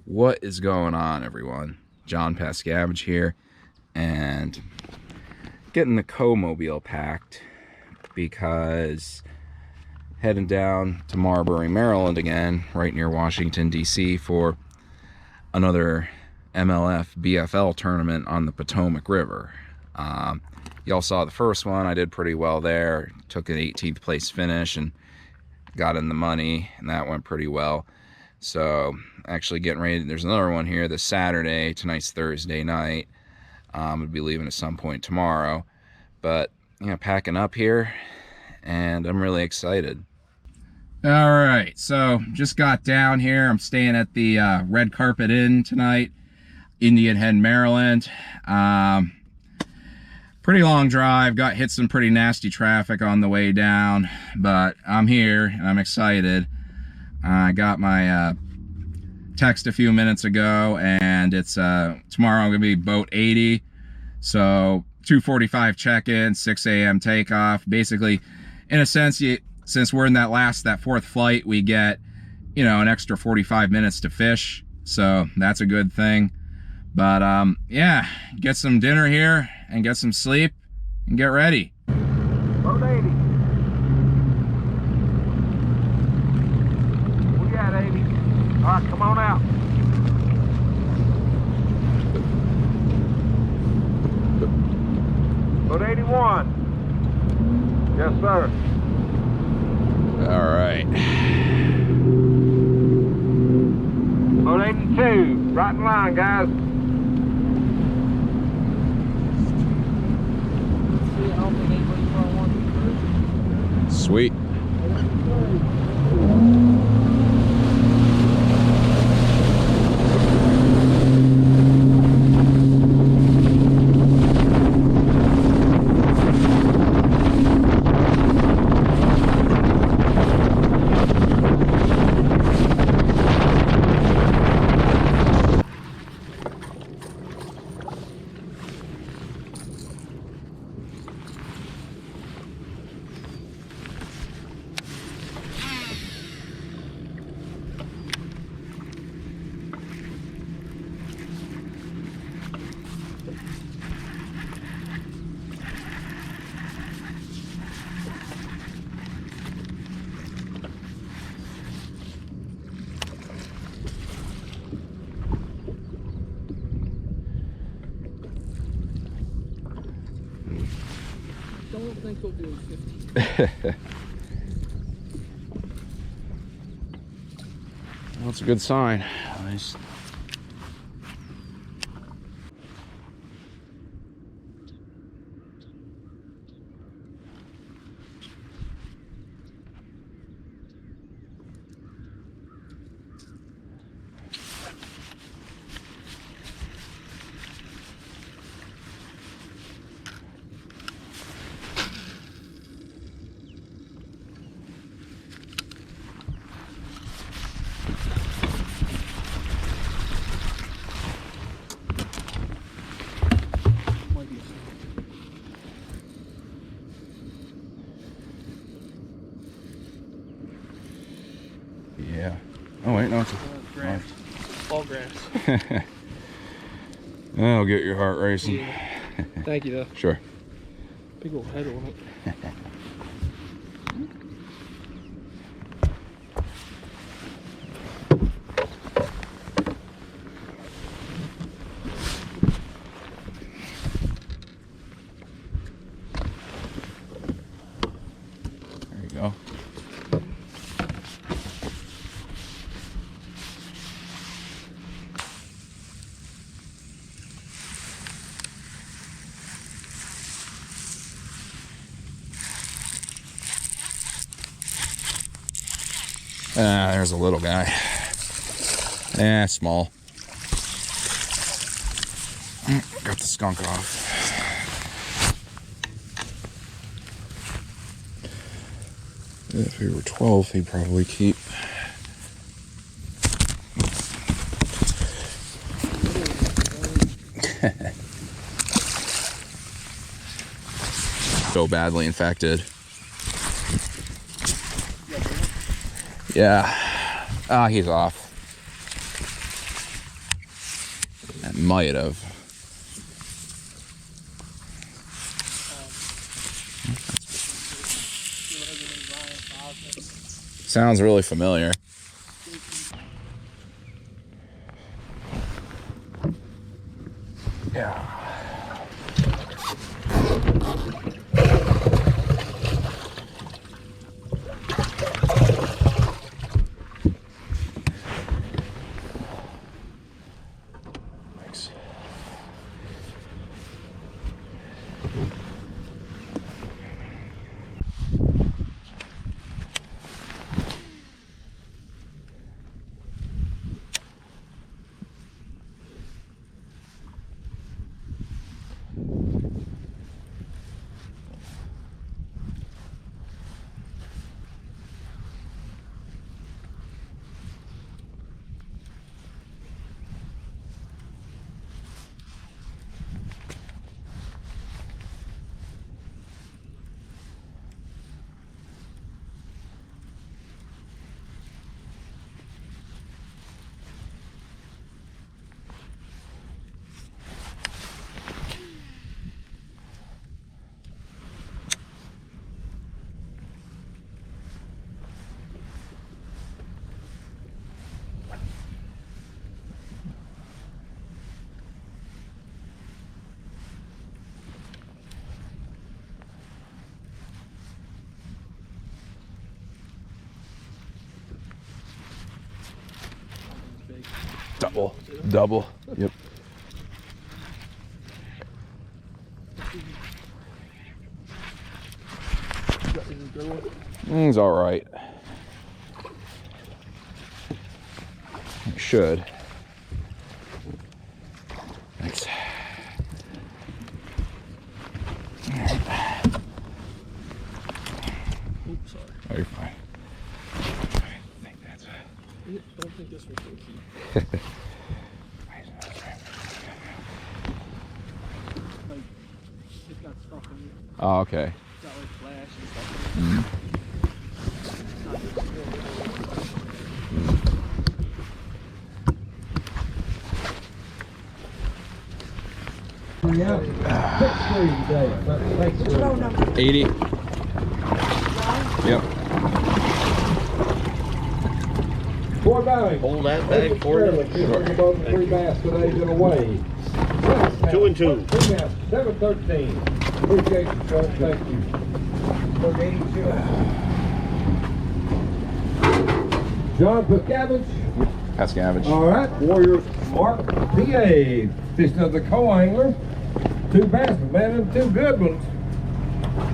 What is going on, everyone? John Pascavage here, and getting the co-mobile packed because heading down to Marbury, Maryland again, right near Washington, D.C. for another MLF BFL tournament on the Potomac River. Y'all saw the first one. I did pretty well there. Took an 18th place finish and got in the money, and that went pretty well. So actually getting ready, there's another one here this Saturday. Tonight's Thursday night. I'm gonna be leaving at some point tomorrow, but packing up here, and I'm really excited. All right, so just got down here. I'm staying at the Red Carpet Inn tonight, Indian Head, Maryland. Pretty long drive, got hit some pretty nasty traffic on the way down, but I'm here and I'm excited. I got my text a few minutes ago, and it's tomorrow I'm gonna be boat 80, so 2:45 check-in, 6 a.m. takeoff. Basically, in a sense, since we're in that fourth flight, we get an extra 45 minutes to fish, so that's a good thing. But yeah, get some dinner here and get some sleep and get ready. Boat 80. We got 80. All right, come on out. Boat 81. Yes, sir. All right. Boat 82. Right in line, guys. Sweet. I don't think he'll do 50. Well, that's a good sign. Nice. Yeah. Oh wait, no, it's grass. All grass. That'll get your heart racing. Yeah. Thank you, though. Sure. Big old head on it. There you go. There's a little guy. Small. Got the skunk off. If he were 12, he'd probably keep. So badly infected. Yeah. Ah, he's off. Might have. Sounds really familiar. Yeah. Thanks. Double. Yep. He's all right. It should. Thanks. Oops, sorry. Oh, you're fine. I think that's it. I don't think this was so key. Like, it got stuck in it. Oh, okay. It got like flash and stuff in it. What's your phone number? 80. Yep. Boy Bowing. Hold that bag for you. Both three bass today been away. 2 and 2. 7-13. Appreciate you, sir. Thank you. 82. John Pascavage. Pascavage. All right. Warriors Mark PA. Fishing of the co-angler. 2 bass, man, and 2 good ones.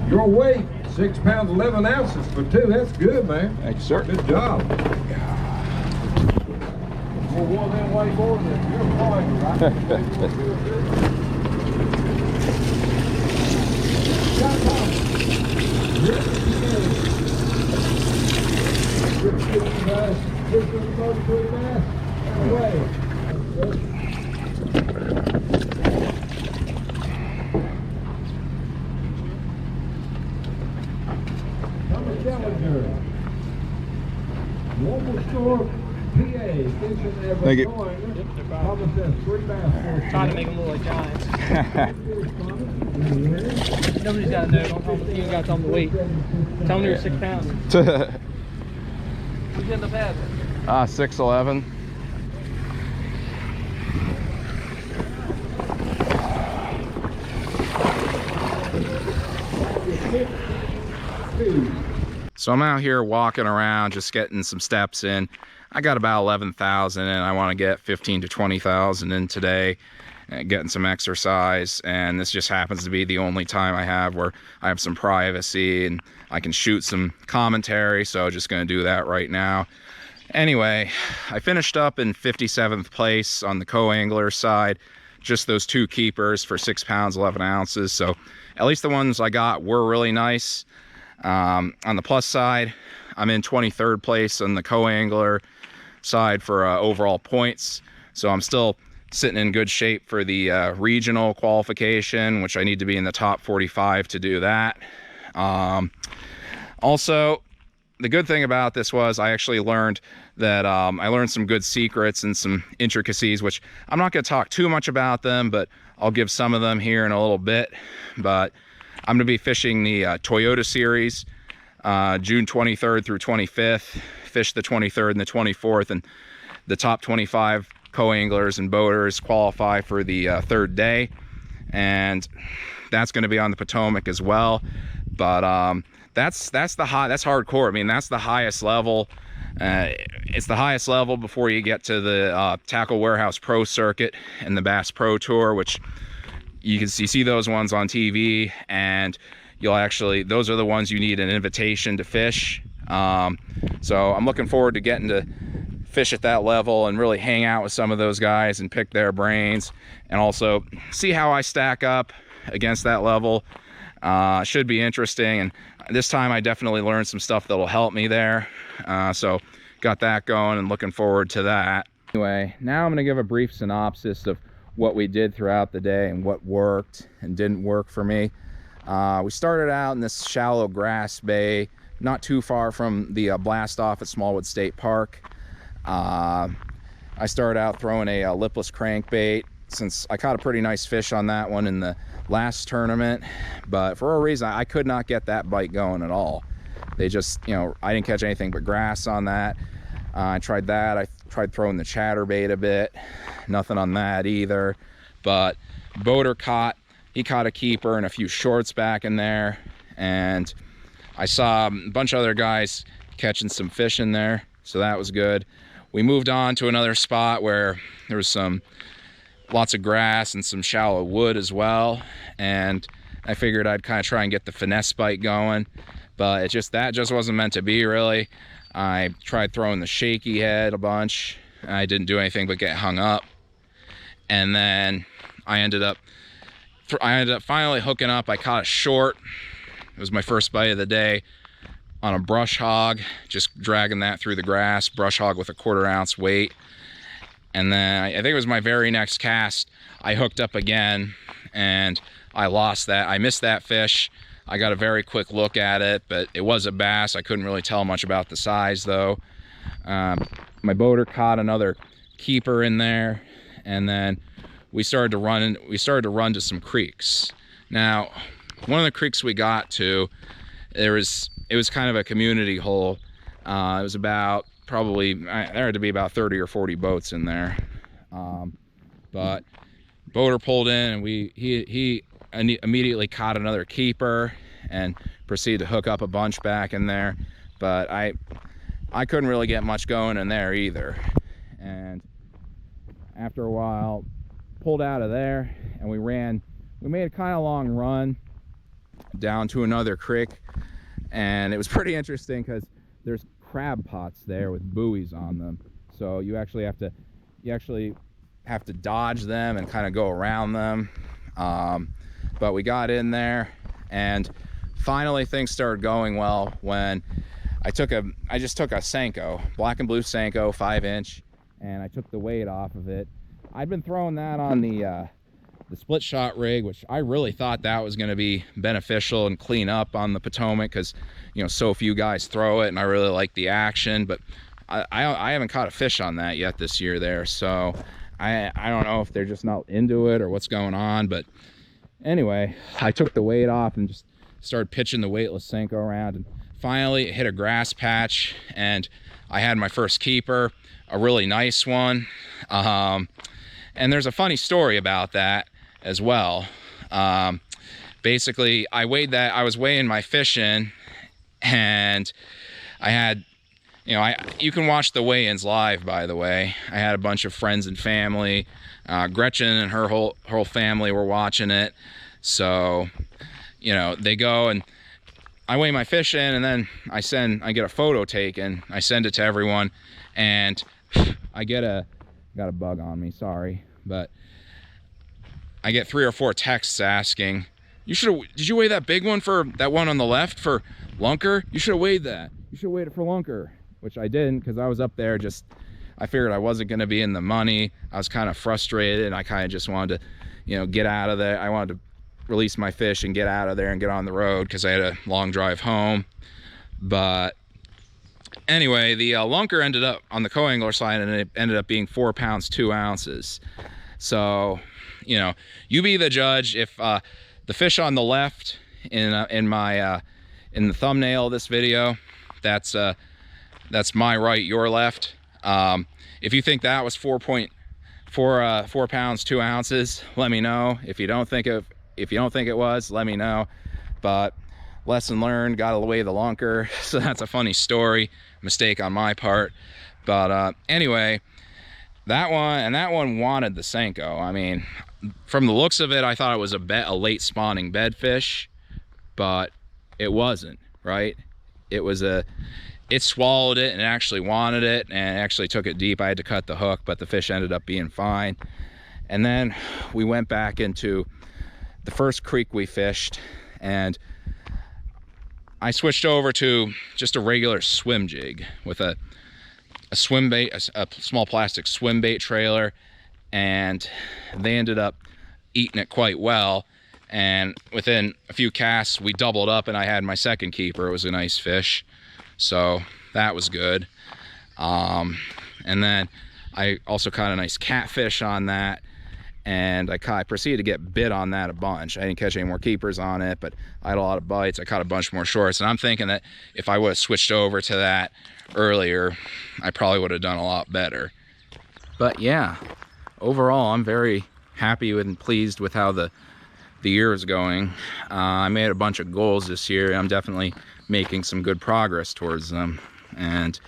Your weight, 6 pounds 11 ounces for 2. That's good, man. Thank you, sir. Good job. Well, one of them way more than you're flying, Thank you. Trying to make them look like giants. Nobody's got to know. Don't tell them, you ain't got to tell them the weight. Tell them they're 6 pounds. Who's in the pad? 6'11". So I'm out here walking around, just getting some steps in. I got about 11,000 and I want to get 15 to 20,000 in today, getting some exercise. And this just happens to be the only time I have where I have some privacy and I can shoot some commentary. So just going to do that right now. Anyway, I finished up in 57th place on the co-angler side, just those 2 keepers for 6 pounds 11 ounces. So at least the ones I got were really nice. On the plus side, I'm in 23rd place on the co-angler side for overall points. So I'm still sitting in good shape for the regional qualification, which I need to be in the top 45 to do that. Also, the good thing about this was I actually learned that I learned some good secrets and some intricacies, which I'm not going to talk too much about them, but I'll give some of them here in a little bit. But I'm going to be fishing the Toyota series, June 23rd through 25th. Fish the 23rd and the 24th, and the top 25 co-anglers and boaters qualify for the third day, and that's going to be on the Potomac as well. But that's hardcore. I mean, that's the highest level. It's the highest level before you get to the Tackle Warehouse Pro Circuit and the Bass Pro Tour, which you see those ones on TV, and those are the ones you need an invitation to fish. So I'm looking forward to getting to fish at that level and really hang out with some of those guys and pick their brains, and also see how I stack up against that level. Should be interesting, and this time I definitely learned some stuff that'll help me there. So got that going and looking forward to that. Anyway, now I'm going to give a brief synopsis of what we did throughout the day and what worked and didn't work for me. We started out in this shallow grass bay, not too far from the blast off at Smallwood State Park. I started out throwing a lipless crankbait, since I caught a pretty nice fish on that one in the last tournament, but for a reason I could not get that bite going at all. They just, I didn't catch anything but grass on that. I tried that. I tried throwing the chatterbait a bit, nothing on that either. But boater he caught a keeper and a few shorts back in there, and I saw a bunch of other guys catching some fish in there, so that was good. We moved on to another spot where there was lots of grass and some shallow wood as well, and I figured I'd kind of try and get the finesse bite going, but that just wasn't meant to be, really. I tried throwing the shaky head a bunch, and I didn't do anything but get hung up. And then I ended up finally hooking up. I caught a short. It was my first bite of the day on a brush hog, just dragging that through the grass, brush hog with a 1/4 ounce weight. And then I think it was my very next cast, I hooked up again, and I lost that. I missed that fish. I got a very quick look at it, but it was a bass. I couldn't really tell much about the size though. My boater caught another keeper in there, and then we started to run to some creeks. Now, one of the creeks we got to, it was kind of a community hole. It was about there had to be about 30 or 40 boats in there. But boater pulled in, and he immediately caught another keeper and proceeded to hook up a bunch back in there. But I couldn't really get much going in there either. And after a while, pulled out of there, and we made a kind of long run down to another creek, and it was pretty interesting because there's crab pots there with buoys on them, so you actually have to dodge them and kind of go around them. But we got in there, and finally things started going well when I just took a Senko, black and blue Senko 5-inch, and I took the weight off of it. I'd been throwing that on the split shot rig, which I really thought that was going to be beneficial and clean up on the Potomac, because so few guys throw it, and I really like the action. But I haven't caught a fish on that yet this year there, so I don't know if they're just not into it or what's going on. But anyway, I took the weight off and just started pitching the weightless Senko around, and finally it hit a grass patch, and I had my first keeper, a really nice one. And there's a funny story about that as well. Basically, I was weighing my fish in, and I had, you can watch the weigh-ins live, by the way. I had a bunch of friends and family. Gretchen and her whole family were watching it. So, they go, and I weigh my fish in, and then I get a photo taken. I send it to everyone, and I got a bug on me, sorry, but I get 3 or 4 texts asking, did you weigh that big one for that one on the left for lunker? You should have weighed that. You should have weighed it for lunker, which I didn't, because I was up there I figured I wasn't going to be in the money. I was kind of frustrated, and I kind of just wanted to, get out of there. I wanted to release my fish and get out of there and get on the road, because I had a long drive home. But Anyway, the lunker ended up on the co-angler side, and it ended up being 4 pounds 2 ounces. So, you know, you be the judge. If the fish on the left in the thumbnail of this video, that's my right, your left. If you think that was 4 pounds 2 ounces, let me know. If you don't think it was, let me know. But lesson learned, got away the lunker. So that's a funny story, mistake on my part. But anyway, that one wanted the Senko. I mean, from the looks of it, I thought it was a late spawning bed fish, but it wasn't, right? It swallowed it and it actually wanted it and actually took it deep. I had to cut the hook, but the fish ended up being fine. And then we went back into the first creek we fished, and I switched over to just a regular swim jig with a swim bait, a small plastic swim bait trailer, and they ended up eating it quite well. And within a few casts, we doubled up and I had my second keeper. It was a nice fish, so that was good. And then I also caught a nice catfish on that, and I proceeded to get bit on that a bunch. I didn't catch any more keepers on it, but I had a lot of bites. I caught a bunch more shorts, and I'm thinking that if I would have switched over to that earlier, I probably would have done a lot better. But yeah, overall, I'm very happy and pleased with how the year is going. I made a bunch of goals this year, and I'm definitely making some good progress towards them. And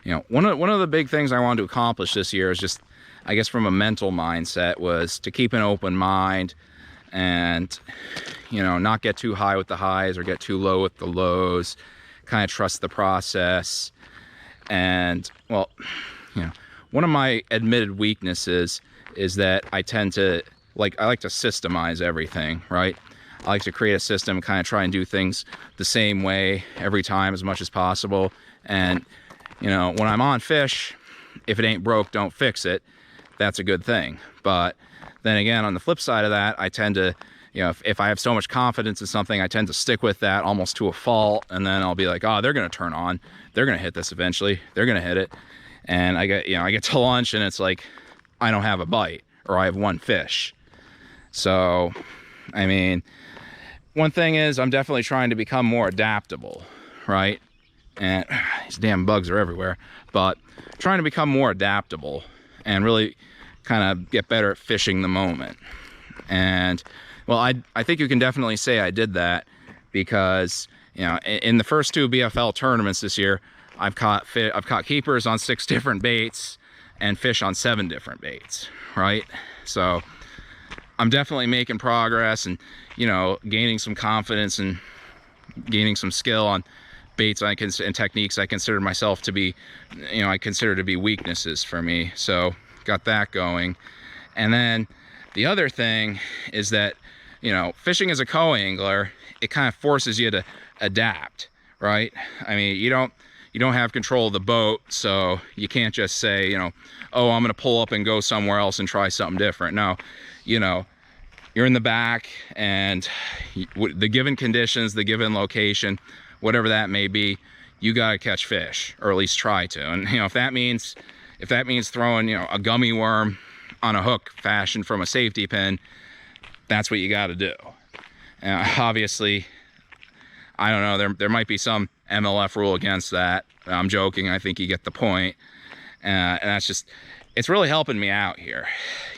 you know, one of the big things I wanted to accomplish this year is just, I guess, from a mental mindset, was to keep an open mind and, you know, not get too high with the highs or get too low with the lows, kind of trust the process. And, well, you know, one of my admitted weaknesses is that I tend to, I like to systemize everything, right? I like to create a system, kind of try and do things the same way every time as much as possible. And, you know, when I'm on fish, if it ain't broke, don't fix it. That's a good thing. But then again, on the flip side of that, I tend to, you know, if I have so much confidence in something, I tend to stick with that almost to a fault. And then I'll be like, oh, they're going to turn on. They're going to hit this eventually. They're going to hit it. And I get to lunch and it's like, I don't have a bite, or I have one fish. So, I mean, one thing is I'm definitely trying to become more adaptable, right? And these damn bugs are everywhere, but trying to become more adaptable and really kind of get better at fishing the moment. And well, I think you can definitely say I did that, because, you know, in the first 2 BFL tournaments this year, I've caught keepers on 6 different baits and fish on 7 different baits, right? So I'm definitely making progress and, you know, gaining some confidence and gaining some skill on baits and techniques I consider myself to be, you know, I consider to be weaknesses for me. So got that going. And then the other thing is that, you know, fishing as a co-angler, it kind of forces you to adapt, right? I mean, you don't have control of the boat, so you can't just say, you know, oh, I'm going to pull up and go somewhere else and try something different. No, you know, you're in the back, and the given conditions, the given location, whatever that may be, you got to catch fish, or at least try to. And, you know, if that means throwing, you know, a gummy worm on a hook fashioned from a safety pin, that's what you got to do. Obviously, I don't know, there might be some MLF rule against that. I'm joking. I think you get the point. And that's just, it's really helping me out here,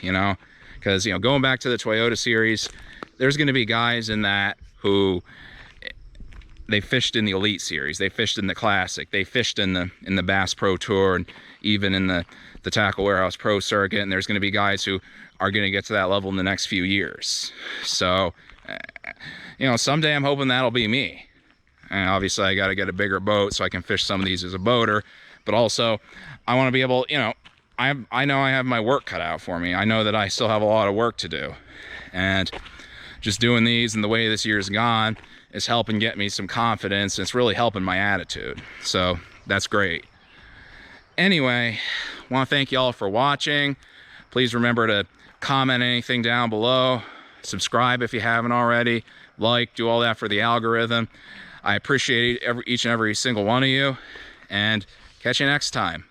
you know, because, you know, going back to the Toyota series, there's going to be guys in that who, they fished in the Elite series, they fished in the Classic, they fished in the Bass Pro Tour, and even in the Tackle Warehouse Pro circuit. And there's going to be guys who are going to get to that level in the next few years. So, you know, someday I'm hoping that'll be me. And obviously I got to get a bigger boat so I can fish some of these as a boater, but also I want to be able, you know, I know I have my work cut out for me. I know that I still have a lot of work to do, and just doing these and the way this year's gone is helping get me some confidence, and it's really helping my attitude. So that's great. Anyway, I want to thank y'all for watching. Please remember to comment anything down below, subscribe if you haven't already, do all that for the algorithm. I appreciate each and every single one of you, and Catch you next time.